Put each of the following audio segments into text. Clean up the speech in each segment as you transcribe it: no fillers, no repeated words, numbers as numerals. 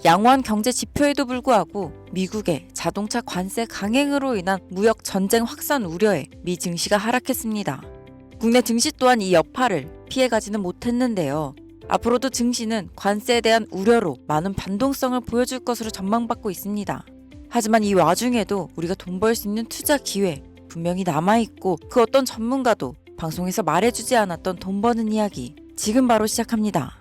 양호한 경제 지표에도 불구하고 미국의 자동차 관세 강행으로 인한 무역 전쟁 확산 우려에 미 증시가 하락했습니다. 국내 증시 또한 이 여파를 피해가지는 못했는데요. 앞으로도 증시는 관세에 대한 우려로 많은 변동성을 보여줄 것으로 전망받고 있습니다. 하지만 이 와중에도 우리가 돈 벌 수 있는 투자 기회 분명히 남아있고 그 어떤 전문가도 방송에서 말해주지 않았던 돈 버는 이야기 지금 바로 시작합니다.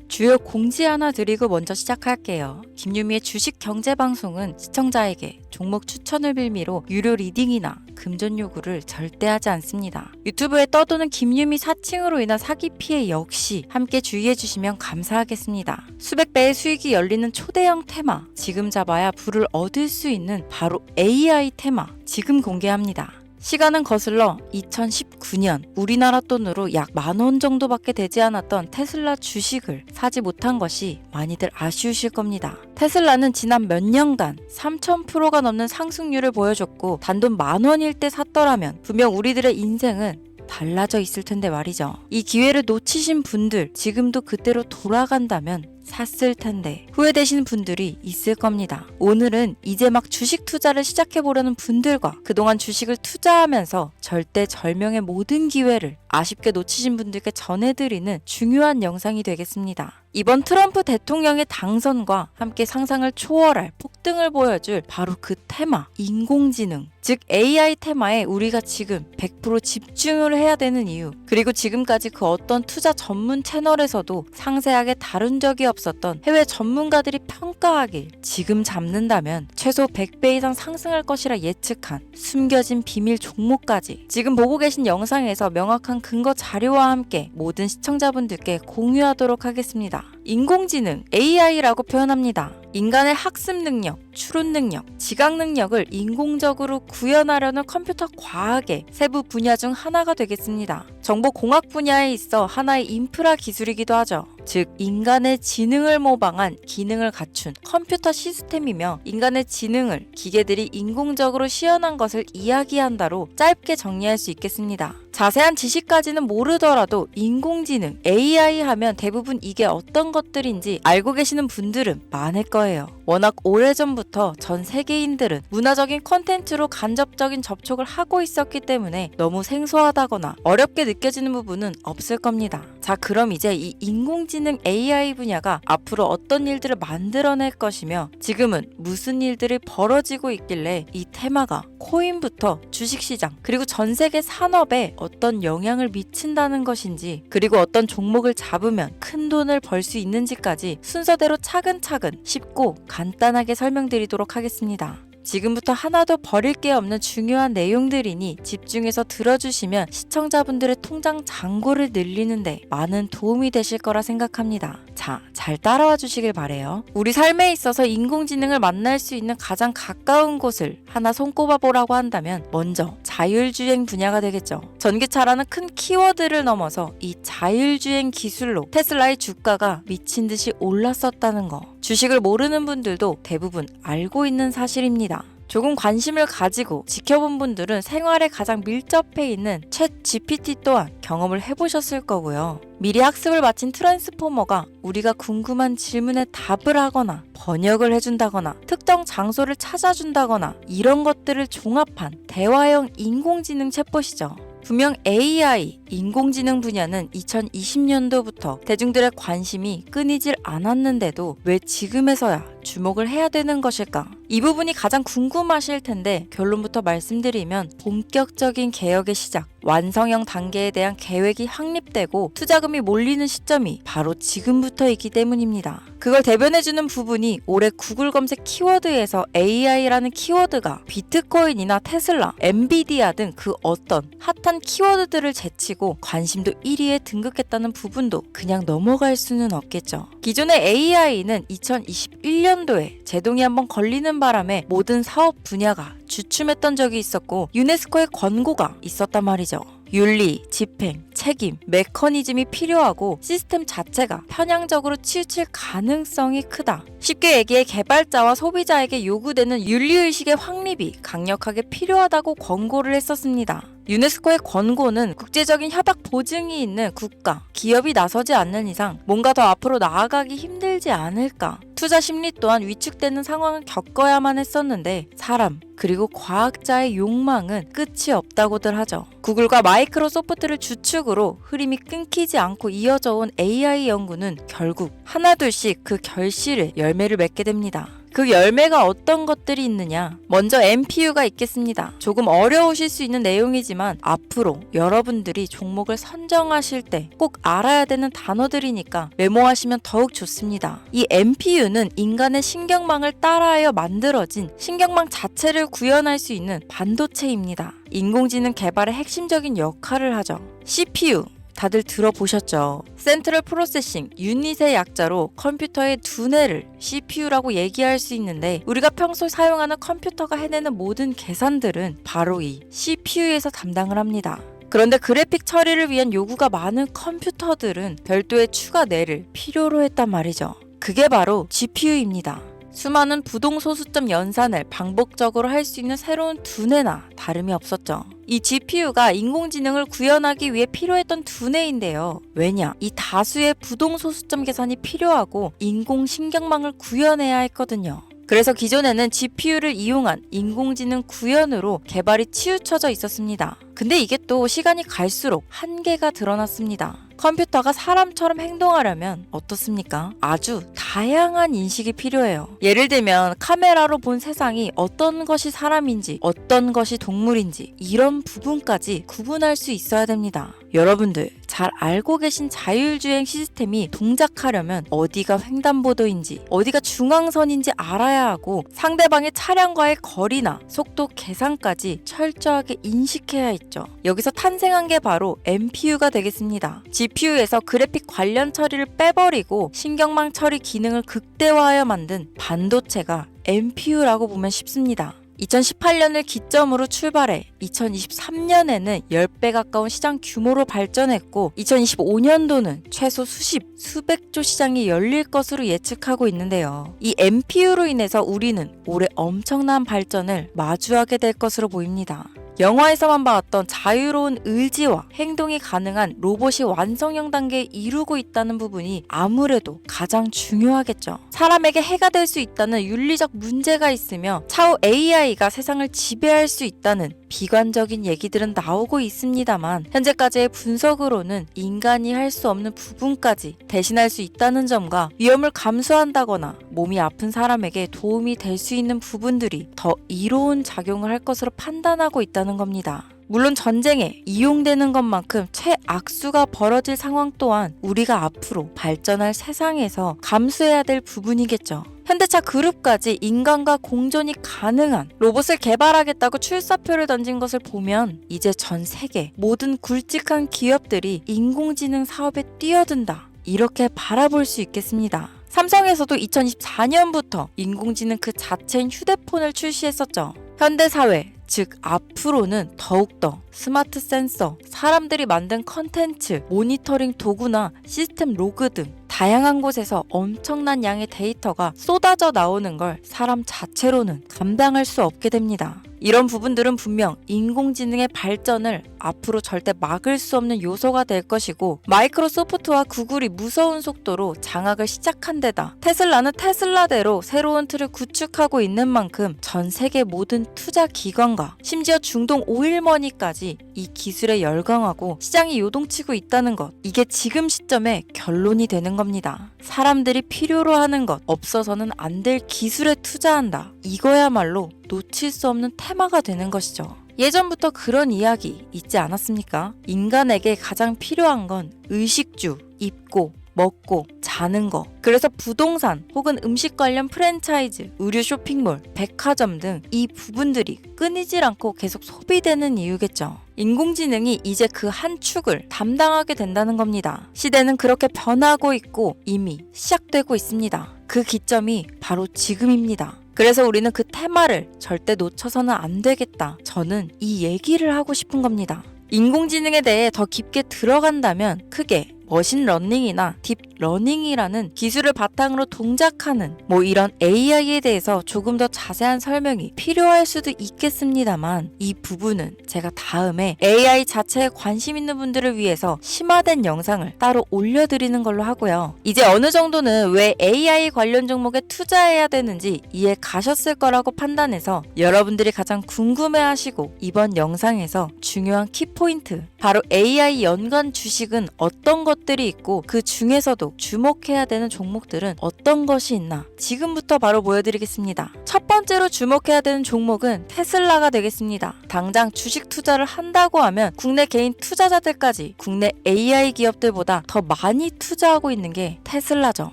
주요 공지 하나 드리고 먼저 시작할게요. 김유미의 주식 경제 방송은 시청자에게 종목 추천을 빌미로 유료 리딩이나 금전 요구를 절대 하지 않습니다. 유튜브에 떠도는 김유미 사칭으로 인한 사기 피해 역시 함께 주의해 주시면 감사하겠습니다. 수백 배의 수익이 열리는 초대형 테마, 지금 잡아야 부를 얻을 수 있는 바로 AI 테마 지금 공개합니다. 시간은 거슬러 2019년 우리나라 돈으로 약 10,000원 정도밖에 되지 않았던 테슬라 주식을 사지 못한 것이 많이들 아쉬우실 겁니다. 테슬라는 지난 몇 년간 3000%가 넘는 상승률을 보여줬고 단돈 10,000원일 때 샀더라면 분명 우리들의 인생은 달라져 있을 텐데 말이죠. 이 기회를 놓치신 분들 지금도 그때로 돌아간다면 샀을 텐데 후회되시는 분들이 있을 겁니다. 오늘은 이제 막 주식 투자를 시작해보려는 분들과 그동안 주식을 투자하면서 절대절명의 모든 기회를 아쉽게 놓치신 분들께 전해드리는 중요한 영상이 되겠습니다. 이번 트럼프 대통령의 당선과 함께 상상을 초월할 폭등을 보여줄 바로 그 테마, 인공지능, 즉 AI 테마에 우리가 지금 100% 집중을 해야 되는 이유, 그리고 지금까지 그 어떤 투자 전문 채널에서도 상세하게 다룬 적이 없었던 해외 전문가들이 평가하길 지금 잡는다면 최소 100배 이상 상승할 것이라 예측한 숨겨진 비밀 종목까지 지금 보고 계신 영상에서 명확한 근거 자료와 함께 모든 시청자분들께 공유하도록 하겠습니다. 인공지능, AI라고 표현합니다. 인간의 학습 능력, 추론 능력, 지각 능력을 인공적으로 구현하려는 컴퓨터 과학의 세부 분야 중 하나가 되겠습니다. 정보공학 분야에 있어 하나의 인프라 기술이기도 하죠. 즉 인간의 지능을 모방한 기능을 갖춘 컴퓨터 시스템이며 인간의 지능을 기계들이 인공적으로 시연한 것을 이야기한다로 짧게 정리할 수 있겠습니다. 자세한 지식까지는 모르더라도 인공지능, AI 하면 대부분 이게 어떤 것들인지 알고 계시는 분들은 많을 거예요. 워낙 오래전부터 전 세계인들은 문화적인 콘텐츠로 간접적인 접촉을 하고 있었기 때문에 너무 생소하다거나 어렵게 느껴지는 부분은 없을 겁니다. 자, 그럼 이제 이 인공지능 AI 분야가 앞으로 어떤 일들을 만들어낼 것이며 지금은 무슨 일들이 벌어지고 있길래 이 테마가 코인부터 주식시장 그리고 전 세계 산업에 어떤 영향을 미친다는 것인지 그리고 어떤 종목을 잡으면 큰 돈을 벌 수 있는지까지 순서대로 차근차근 쉽고 간단하게 설명드리도록 하겠습니다. 지금부터 하나도 버릴 게 없는 중요한 내용들이니 집중해서 들어주시면 시청자분들의 통장 잔고를 늘리는데 많은 도움이 되실 거라 생각합니다. 자, 잘 따라와 주시길 바래요. 우리 삶에 있어서 인공지능을 만날 수 있는 가장 가까운 곳을 하나 손꼽아 보라고 한다면 먼저 자율주행 분야가 되겠죠. 전기차라는 큰 키워드를 넘어서 이 자율주행 기술로 테슬라의 주가가 미친 듯이 올랐었다는 거. 주식을 모르는 분들도 대부분 알고 있는 사실입니다. 조금 관심을 가지고 지켜본 분들은 생활에 가장 밀접해 있는 챗 GPT 또한 경험을 해보셨을 거고요. 미리 학습을 마친 트랜스포머가 우리가 궁금한 질문에 답을 하거나 번역을 해준다거나 특정 장소를 찾아준다거나 이런 것들을 종합한 대화형 인공지능 챗봇이죠. 분명 AI, 인공지능 분야는 2020년도부터 대중들의 관심이 끊이질 않았는데도 왜 지금에서야 주목을 해야 되는 것일까? 이 부분이 가장 궁금하실 텐데 결론부터 말씀드리면 본격적인 개혁의 시작, 완성형 단계에 대한 계획이 확립되고 투자금이 몰리는 시점이 바로 지금부터이기 때문입니다. 그걸 대변해주는 부분이 올해 구글 검색 키워드에서 AI라는 키워드가 비트코인이나 테슬라, 엔비디아 등 그 어떤 핫한 키워드들을 제치고 관심도 1위에 등극했다는 부분도 그냥 넘어갈 수는 없겠죠. 기존의 AI는 2021년도에 제동이 한번 걸리는 바람에 모든 사업 분야가 주춤했던 적이 있었고 유네스코의 권고가 있었단 말이죠. 윤리, 집행, 책임, 메커니즘이 필요하고 시스템 자체가 편향적으로 치우칠 가능성이 크다. 쉽게 얘기해 개발자와 소비자에게 요구되는 윤리의식의 확립이 강력하게 필요하다고 권고를 했었습니다. 유네스코의 권고는 국제적인 협약 보증이 있는 국가, 기업이 나서지 않는 이상 뭔가 더 앞으로 나아가기 힘들지 않을까. 투자 심리 또한 위축되는 상황을 겪어야만 했었는데 사람, 그리고 과학자의 욕망은 끝이 없다고들 하죠. 구글과 마이크로소프트를 주축으로 흐름이 끊기지 않고 이어져 온 AI 연구는 결국 하나둘씩 그 결실의 열매를 맺게 됩니다. 그 열매가 어떤 것들이 있느냐? 먼저 NPU가 있겠습니다. 조금 어려우실 수 있는 내용이지만 앞으로 여러분들이 종목을 선정하실 때 꼭 알아야 되는 단어들이니까 메모하시면 더욱 좋습니다. 이 NPU는 인간의 신경망을 따라하여 만들어진 신경망 자체를 구현할 수 있는 반도체입니다. 인공지능 개발의 핵심적인 역할을 하죠. CPU 다들 들어보셨죠? 센트럴 프로세싱 유닛의 약자로 컴퓨터의 두뇌를 CPU라고 얘기할 수 있는데 우리가 평소 사용하는 컴퓨터가 해내는 모든 계산들은 바로 이 CPU에서 담당을 합니다. 그런데 그래픽 처리를 위한 요구가 많은 컴퓨터들은 별도의 추가 뇌를 필요로 했단 말이죠. 그게 바로 GPU입니다. 수많은 부동소수점 연산을 반복적으로 할 수 있는 새로운 두뇌나 다름이 없었죠. 이 GPU가 인공지능을 구현하기 위해 필요했던 두뇌인데요. 왜냐? 이 다수의 부동소수점 계산이 필요하고 인공신경망을 구현해야 했거든요. 그래서 기존에는 GPU를 이용한 인공지능 구현으로 개발이 치우쳐져 있었습니다. 근데 이게 또 시간이 갈수록 한계가 드러났습니다. 컴퓨터가 사람처럼 행동하려면 어떻습니까? 아주 다양한 인식이 필요해요. 예를 들면 카메라로 본 세상이 어떤 것이 사람인지 어떤 것이 동물인지 이런 부분까지 구분할 수 있어야 됩니다. 여러분들 잘 알고 계신 자율주행 시스템이 동작하려면 어디가 횡단보도인지 어디가 중앙선인지 알아야 하고 상대방의 차량과의 거리나 속도 계산까지 철저하게 인식해야 있죠. 여기서 탄생한 게 바로 NPU가 되겠습니다. GPU에서 그래픽 관련 처리를 빼버리고 신경망 처리 기능을 극대화하여 만든 반도체가 NPU라고 보면 쉽습니다. 2018년을 기점으로 출발해 2023년에는 10배 가까운 시장 규모로 발전했고 2025년도는 최소 수백조 시장이 열릴 것으로 예측하고 있는데요. 이 NPU로 인해서 우리는 올해 엄청난 발전을 마주하게 될 것으로 보입니다. 영화에서만 봤던 자유로운 의지와 행동이 가능한 로봇이 완성형 단계에 이루고 있다는 부분이 아무래도 가장 중요하겠죠. 사람에게 해가 될 수 있다는 윤리적 문제가 있으며 차후 AI가 세상을 지배할 수 있다는 비관적인 얘기들은 나오고 있습니다만 현재까지의 분석으로는 인간이 할 수 없는 부분까지 대신할 수 있다는 점과 위험을 감수한다거나 몸이 아픈 사람에게 도움이 될 수 있는 부분들이 더 이로운 작용을 할 것으로 판단하고 있다는 겁니다. 물론 전쟁에 이용되는 것만큼 최악수가 벌어질 상황 또한 우리가 앞으로 발전할 세상에서 감수해야 될 부분이겠죠. 현대차 그룹까지 인간과 공존이 가능한 로봇을 개발하겠다고 출사표를 던진 것을 보면 이제 전 세계 모든 굵직한 기업들이 인공지능 사업에 뛰어든다. 이렇게 바라볼 수 있겠습니다. 삼성에서도 2024년부터 인공지능 그 자체인 휴대폰을 출시했었죠. 현대사회, 즉 앞으로는 더욱더 스마트 센서, 사람들이 만든 컨텐츠, 모니터링 도구나 시스템 로그 등 다양한 곳에서 엄청난 양의 데이터가 쏟아져 나오는 걸 사람 자체로는 감당할 수 없게 됩니다. 이런 부분들은 분명 인공지능의 발전을 앞으로 절대 막을 수 없는 요소가 될 것이고 마이크로소프트와 구글이 무서운 속도로 장악을 시작한 데다 테슬라는 테슬라대로 새로운 틀을 구축하고 있는 만큼 전 세계 모든 투자 기관과 심지어 중동 오일머니까지 이 기술에 열광하고 시장이 요동치고 있다는 것, 이게 지금 시점에 결론이 되는 겁니다. 사람들이 필요로 하는 것, 없어서는 안 될 기술에 투자한다. 이거야말로 놓칠 수 없는 테마가 되는 것이죠. 예전부터 그런 이야기 있지 않았습니까? 인간에게 가장 필요한 건 의식주, 입고, 먹고, 자는 거. 그래서 부동산 혹은 음식 관련 프랜차이즈, 의류 쇼핑몰, 백화점 등 이 부분들이 끊이질 않고 계속 소비되는 이유겠죠. 인공지능이 이제 그 한 축을 담당하게 된다는 겁니다. 시대는 그렇게 변하고 있고 이미 시작되고 있습니다. 그 기점이 바로 지금입니다. 그래서 우리는 그 테마를 절대 놓쳐서는 안 되겠다. 저는 이 얘기를 하고 싶은 겁니다. 인공지능에 대해 더 깊게 들어간다면 크게 머신러닝이나 딥러닝이라는 기술을 바탕으로 동작하는 이런 AI에 대해서 조금 더 자세한 설명이 필요할 수도 있겠습니다만 이 부분은 제가 다음에 AI 자체에 관심 있는 분들을 위해서 심화된 영상을 따로 올려드리는 걸로 하고요. 이제 어느 정도는 왜 AI 관련 종목에 투자해야 되는지 이해 가셨을 거라고 판단해서 여러분들이 가장 궁금해하시고 이번 영상에서 중요한 키포인트 바로 AI 연관 주식은 어떤 것들이 있고 그 중에서도 주목해야 되는 종목들은 어떤 것이 있나 지금부터 바로 보여드리겠습니다. 첫 번째로 주목해야 되는 종목은 테슬라가 되겠습니다. 당장 주식 투자를 한다고 하면 국내 개인 투자자들까지 국내 AI 기업들보다 더 많이 투자하고 있는 게 테슬라죠.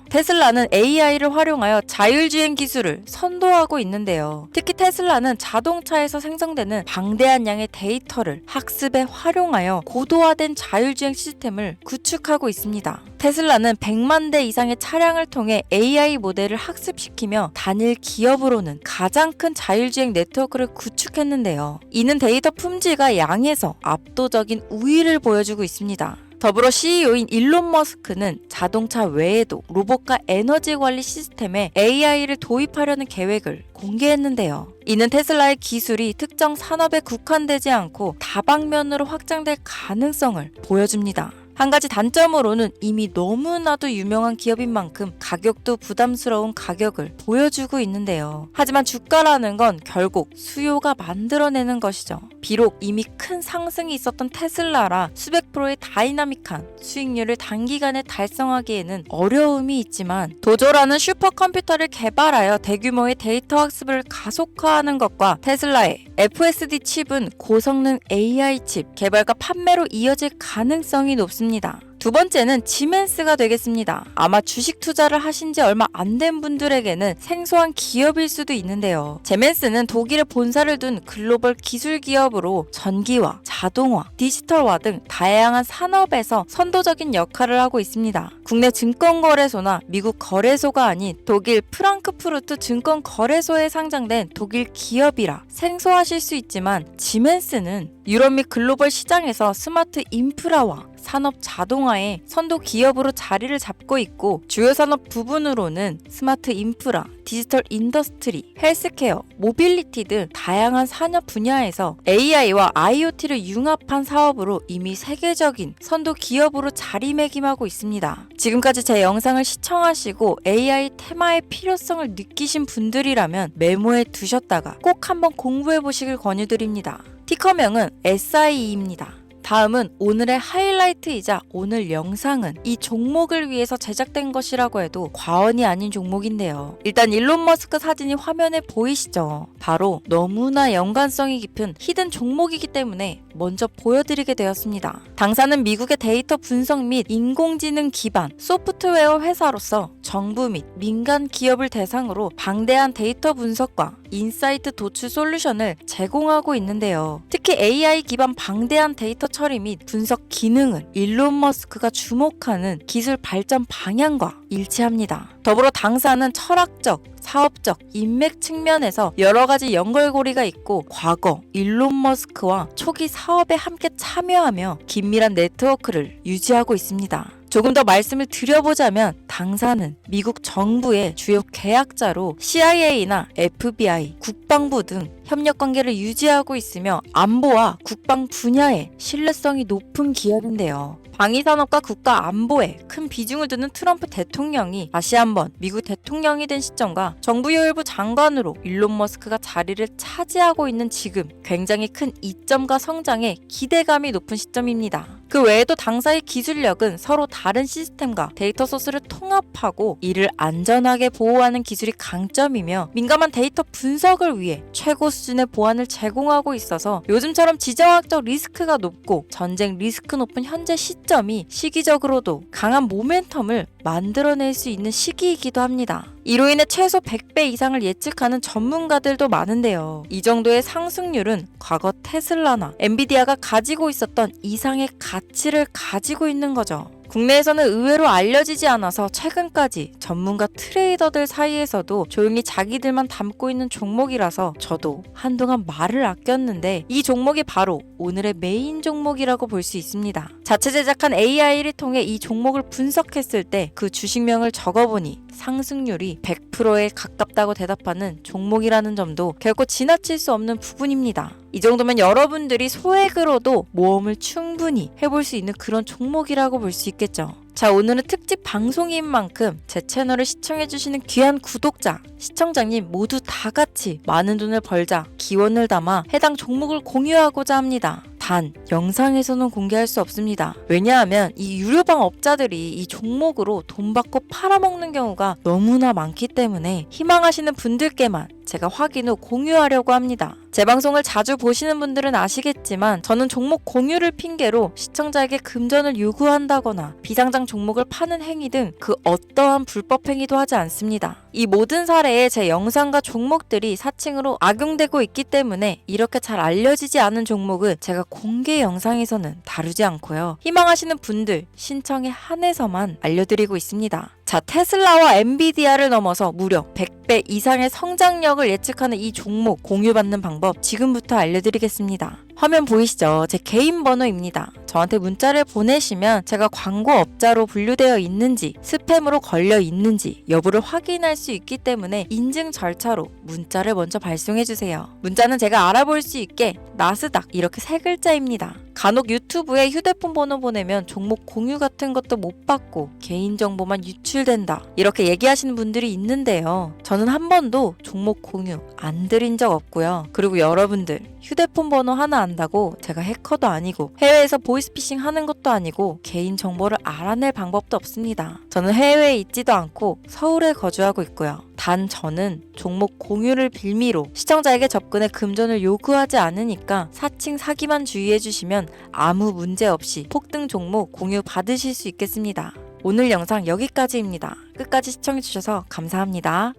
테슬라는 AI를 활용하여 자율주행 기술을 선도하고 있는데요. 특히 테슬라는 자동차에서 생성되는 방대한 양의 데이터를 학습에 활용하여 고도화된 자율주행 시스템을 구축하고 있습니다. 테슬라는 100만 대 이상의 차량을 통해 AI 모델을 학습시키며 단일 기업으로는 가장 큰 자율주행 네트워크를 구축했는데요. 이는 데이터 품질과 양에서 압도적인 우위를 보여주고 있습니다. 더불어 CEO인 일론 머스크는 자동차 외에도 로봇과 에너지 관리 시스템에 AI를 도입하려는 계획을 공개했는데요. 이는 테슬라의 기술이 특정 산업에 국한되지 않고 다방면으로 확장될 가능성을 보여줍니다. 한 가지 단점으로는 이미 너무나도 유명한 기업인 만큼 가격도 부담스러운 가격을 보여주고 있는데요. 하지만 주가라는 건 결국 수요가 만들어내는 것이죠. 비록 이미 큰 상승이 있었던 테슬라라 수백 프로의 다이나믹한 수익률을 단기간에 달성하기에는 어려움이 있지만 도조라는 슈퍼컴퓨터를 개발하여 대규모의 데이터 학습을 가속화하는 것과 테슬라의 FSD 칩은 고성능 AI 칩 개발과 판매로 이어질 가능성이 높습니다. 두 번째는 지멘스가 되겠습니다. 아마 주식 투자를 하신 지 얼마 안 된 분들에게는 생소한 기업일 수도 있는데요. 지멘스는 독일에 본사를 둔 글로벌 기술 기업으로 전기화, 자동화, 디지털화 등 다양한 산업에서 선도적인 역할을 하고 있습니다. 국내 증권거래소나 미국 거래소가 아닌 독일 프랑크푸르트 증권거래소에 상장된 독일 기업이라 생소하실 수 있지만 지멘스는 유럽 및 글로벌 시장에서 스마트 인프라와 산업 자동화의 선도 기업으로 자리를 잡고 있고 주요 산업 부분으로는 스마트 인프라, 디지털 인더스트리, 헬스케어, 모빌리티 등 다양한 산업 분야에서 AI와 IoT를 융합한 사업으로 이미 세계적인 선도 기업으로 자리매김하고 있습니다. 지금까지 제 영상을 시청하시고 AI 테마의 필요성을 느끼신 분들이라면 메모해 두셨다가 꼭 한번 공부해 보시길 권유드립니다. 티커명은 SIE입니다. 다음은 오늘의 하이라이트이자 오늘 영상은 이 종목을 위해서 제작된 것이라고 해도 과언이 아닌 종목인데요. 일단 일론 머스크 사진이 화면에 보이시죠? 바로 너무나 연관성이 깊은 히든 종목이기 때문에 먼저 보여드리게 되었습니다. 당사는 미국의 데이터 분석 및 인공지능 기반 소프트웨어 회사로서 정부 및 민간 기업을 대상으로 방대한 데이터 분석과 인사이트 도출 솔루션을 제공하고 있는데요. 특히 AI 기반 방대한 데이터 처리 및 분석 기능은 일론 머스크가 주목하는 기술 발전 방향과 일치합니다. 더불어 당사는 철학적, 사업적, 인맥 측면에서 여러 가지 연결고리가 있고 과거 일론 머스크와 초기 사업에 함께 참여하며 긴밀한 네트워크를 유지하고 있습니다. 조금 더 말씀을 드려보자면 당사는 미국 정부의 주요 계약자로 CIA나 FBI, 국방부 등 협력 관계를 유지하고 있으며 안보와 국방 분야에 신뢰성이 높은 기업인데요. 방위산업과 국가 안보에 큰 비중을 두는 트럼프 대통령이 다시 한번 미국 대통령이 된 시점과 정부요일부 장관으로 일론 머스크가 자리를 차지하고 있는 지금 굉장히 큰 이점과 성장에 기대감이 높은 시점입니다. 그 외에도 당사의 기술력은 서로 다른 시스템과 데이터 소스를 통합하고 이를 안전하게 보호하는 기술이 강점이며 민감한 데이터 분석을 위해 최고 수준의 보안을 제공하고 있어서 요즘처럼 지정학적 리스크가 높고 전쟁 리스크 높은 현재 시점이 시기적으로도 강한 모멘텀을 만들어낼 수 있는 시기이기도 합니다. 이로 인해 최소 100배 이상을 예측하는 전문가들도 많은데요. 이 정도의 상승률은 과거 테슬라나 엔비디아가 가지고 있었던 이상의 가치를 가지고 있는 거죠. 국내에서는 의외로 알려지지 않아서 최근까지 전문가 트레이더들 사이에서도 조용히 자기들만 담고 있는 종목이라서 저도 한동안 말을 아꼈는데 이 종목이 바로 오늘의 메인 종목이라고 볼 수 있습니다. 자체 제작한 AI를 통해 이 종목을 분석했을 때 그 주식명을 적어보니 상승률이 100%에 가깝다고 대답하는 종목이라는 점도 결코 지나칠 수 없는 부분입니다. 이 정도면 여러분들이 소액으로도 모험을 충분히 해볼 수 있는 그런 종목이라고 볼 수 있겠죠. 자, 오늘은 특집 방송인 만큼 제 채널을 시청해주시는 귀한 구독자, 시청자님 모두 다 같이 많은 돈을 벌자 기원을 담아 해당 종목을 공유하고자 합니다. 단, 영상에서는 공개할 수 없습니다. 왜냐하면 이 유료방 업자들이 이 종목으로 돈 받고 팔아먹는 경우가 너무나 많기 때문에 희망하시는 분들께만 제가 확인 후 공유하려고 합니다. 제 방송을 자주 보시는 분들은 아시겠지만 저는 종목 공유를 핑계로 시청자에게 금전을 요구한다거나 비상장 종목을 파는 행위 등 그 어떠한 불법 행위도 하지 않습니다. 이 모든 사례에 제 영상과 종목들이 사칭으로 악용되고 있기 때문에 이렇게 잘 알려지지 않은 종목은 제가 공개 영상에서는 다루지 않고요. 희망하시는 분들 신청에 한해서만 알려드리고 있습니다. 자, 테슬라와 엔비디아를 넘어서 무려 100배 이상의 성장력을 예측하는 이 종목 공유받는 방법 지금부터 알려드리겠습니다. 화면 보이시죠? 제 개인 번호입니다. 저한테 문자를 보내시면 제가 광고업자로 분류되어 있는지 스팸으로 걸려 있는지 여부를 확인할 수 있기 때문에 인증 절차로 문자를 먼저 발송해주세요. 문자는 제가 알아볼 수 있게 나스닥 이렇게 3글자입니다. 간혹 유튜브에 휴대폰 번호 보내면 종목 공유 같은 것도 못 받고 개인정보만 유출된다 이렇게 얘기하시는 분들이 있는데요. 저는 한 번도 종목 공유 안 드린 적 없고요. 그리고 여러분들 휴대폰 번호 하나 안다고 제가 해커도 아니고 해외에서 보이스피싱 하는 것도 아니고 개인정보를 알아낼 방법도 없습니다. 저는 해외에 있지도 않고 서울에 거주하고 있고요. 단 저는 종목 공유를 빌미로 시청자에게 접근해 금전을 요구하지 않으니까 사칭 사기만 주의해주시면 아무 문제 없이 폭등 종목 공유 받으실 수 있겠습니다. 오늘 영상 여기까지입니다. 끝까지 시청해주셔서 감사합니다.